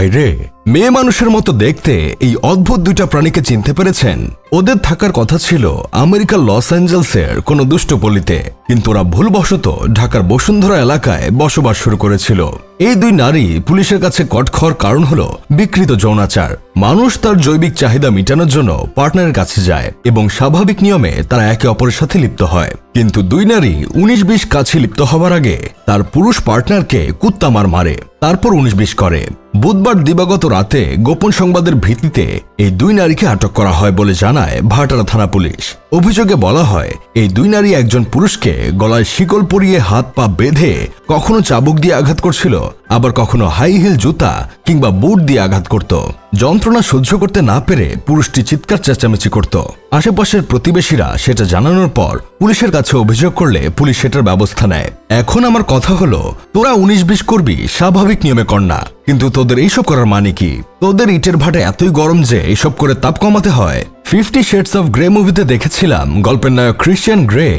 ভাইরে, মেয়ে মানুষের মতো দেখতে এই অদ্ভুত দুইটা প্রাণীকে চিনতে পেরেছেন? ওদের থাকার কথা ছিল আমেরিকার লস অ্যাঞ্জেলসের কোনো দুষ্ট পল্লীতে, কিন্তু ওরা ভুলবশত ঢাকার বসুন্ধরা এলাকায় বসবাস শুরু করেছিল। এই দুই নারী পুলিশের কাছে কটখর কারণ হলো বিকৃত যৌনাচার। মানুষ তার জৈবিক চাহিদা মেটানোর জন্য পার্টনারের কাছে যায় এবং স্বাভাবিক নিয়মে তারা একে অপরের সাথে লিপ্ত হয়, কিন্তু দুই নারী 19-20 কাছে লিপ্ত হবার আগে তার পুরুষ পার্টনারকে কুত্তা মারে, তারপর 19-20 করে। বুধবার দিবাগত রাতে গোপন সংবাদের ভিত্তিতে এই দুই নারীকে আটক করা হয় বলে জানায় ভাটারা থানা পুলিশ। অভিযোগে বলা হয়, এই দুই নারী একজন পুরুষকে গলায় শিকল পরিয়ে হাত পা বেঁধে কখনো চাবুক দিয়ে আঘাত করছিল, আবার কখনো হাই হিল জুতা কিংবা বুট দিয়ে আঘাত করত। যন্ত্রণা সহ্য করতে না পেরে পুরুষটি চিৎকার চেঁচামেচি করত। আশেপাশের প্রতিবেশীরা সেটা জানানোর পর পুলিশের কাছে অভিযোগ করলে পুলিশ সেটার ব্যবস্থা নেয়। এখন আমার কথা হলো, তোরা 19-20 করবি স্বাভাবিক নিয়মে কর না, কিন্তু তোদের এইসব করার মানে কি? তোদের ইটের ভাটা এতই গরম যে এইসব করে তাপ কমাতে হয়? 50 শেডস অফ গ্রে মুভিতে দেখেছিলাম গল্পের নায়ক ক্রিশ্চিয়ান গ্রে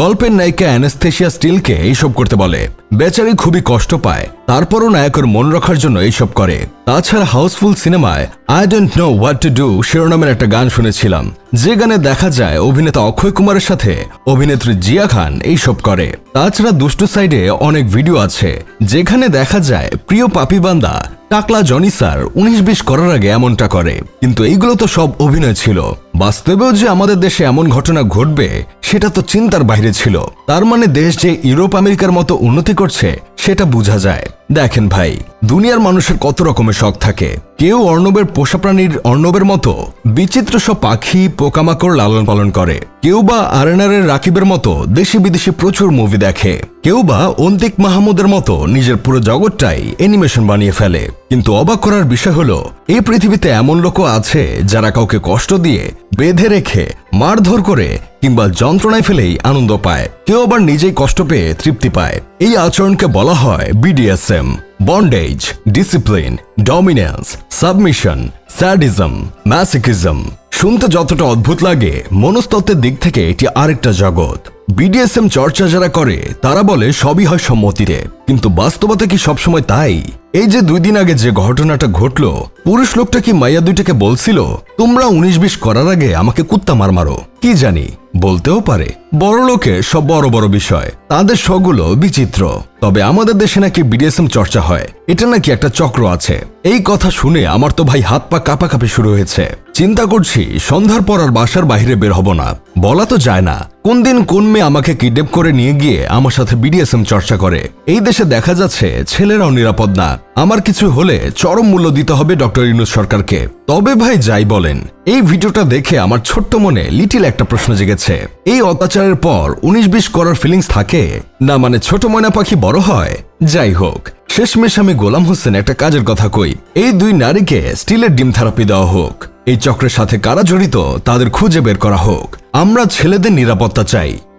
গল্পের নায়িকা অ্যানাস্থেসিয়া স্টিলকে এইসব করতে বলে। বেচারি খুবই কষ্ট পায়, তারপরও নায়কের মন রাখার জন্য এইসব করে। তাছাড়া হাউসফুল সিনেমায় I don't know what to do শিরোনামের একটা গান শুনেছিলাম, যে গানে দেখা যায় অভিনেতা অক্ষয় কুমারের সাথে অভিনেত্রী জিয়া খান এইসব করে। তাছাড়া দুষ্টু সাইডে অনেক ভিডিও আছে যেখানে দেখা যায় প্রিয় পাপিবান্দা টাকলা জনি স্যার 19-20 করার আগে এমনটা করে, কিন্তু এইগুলো তো সব অভিনয় ছিল। বাস্তবেও যে আমাদের দেশে এমন ঘটনা ঘটবে সেটা তো চিন্তার বাইরে ছিল। তার মানে দেশ যে ইউরোপ আমেরিকার মতো উন্নতি করছে সেটা বোঝা যায়। দেখেন ভাই, দুনিয়ার মানুষের কত রকমের শখ থাকে। কেউ অর্ণবের পোষা প্রাণীর অর্ণবের মতো বিচিত্র সব পাখি পোকামাকড় লালন পালন করে, কেউ বা আরএনআরের রাকিবের মতো দেশি বিদেশি প্রচুর মুভি দেখে, কেউ বা অন্তিক মাহমুদের মতো নিজের পুরো জগৎটাই অ্যানিমেশন বানিয়ে ফেলে। কিন্তু অবাক করার বিষয় হলো, এই পৃথিবীতে এমন লোকও আছে যারা কাউকে কষ্ট দিয়ে, বেঁধে রেখে, মারধর করে কিংবা যন্ত্রণায় ফেলেই আনন্দ পায়। কেউ আবার নিজেই কষ্ট পেয়ে তৃপ্তি পায়। এই আচরণকে বলা হয় BDSM। Bondage, discipline, dominance, submission, sadism, masochism. শুনতে যতটা অদ্ভুত লাগে, মনস্তত্ত্বের দিক থেকে এটি আরেকটা জগৎ। BDSM চর্চা যারা করে তারা বলে সবই হয় সম্মতিতে, কিন্তু বাস্তবতা কি সবসময় তাই? এই যে 2 দিন আগে যে ঘটনাটা ঘটলো, পুরুষ লোকটা কি মাইয়া দুইটাকে বলছিল তোমরা 19-20 করার আগে আমাকে কুত্তা মারো? কি জানি, বলতেও পারে। বড় লোকের সব বড় বড় বিষয়, তাদের শখগুলো বিচিত্র। তবে আমাদের দেশে নাকি BDSM চর্চা হয়, এটা নাকি একটা চক্র আছে। এই কথা শুনে আমার তো ভাই হাত পা কাঁপাকাঁপি শুরু হয়েছে। চিন্তা করছি সন্ধ্যার পর আর বাসার বাইরে বের হব না। বলা তো যায় না কোন দিন কোন মেয়ে আমাকে কিডন্যাপ করে নিয়ে গিয়ে আমার সাথে BDSM চর্চা করে। এই দেশে দেখা যাচ্ছে ছেলেরাও নিরাপদ না। আমার কিছু হলে চরম মূল্য দিতে হবে ডক্টর ইউনূস সরকারকে। তবে ভাই যাই বলেন, এই ভিডিওটা দেখে আমার ছোট্ট মনে লিটিল একটা প্রশ্ন জেগেছে। এই অত্যাচারের পর 19-20 করার ফিলিংস থাকে না, মানে ছোট ময়না পাখি বড় হয়? যাই হোক, শেষমেশ আমি গোলাম হোসেন একটা কাজের কথা কই, এই দুই নারীকে স্টিলের ডিম থেরাপি দেওয়া হোক। এই চক্রের সাথে কারা জড়িত তাদের খুঁজে বের করা হোক। আমরা ছেলেদের নিরাপত্তা চাই।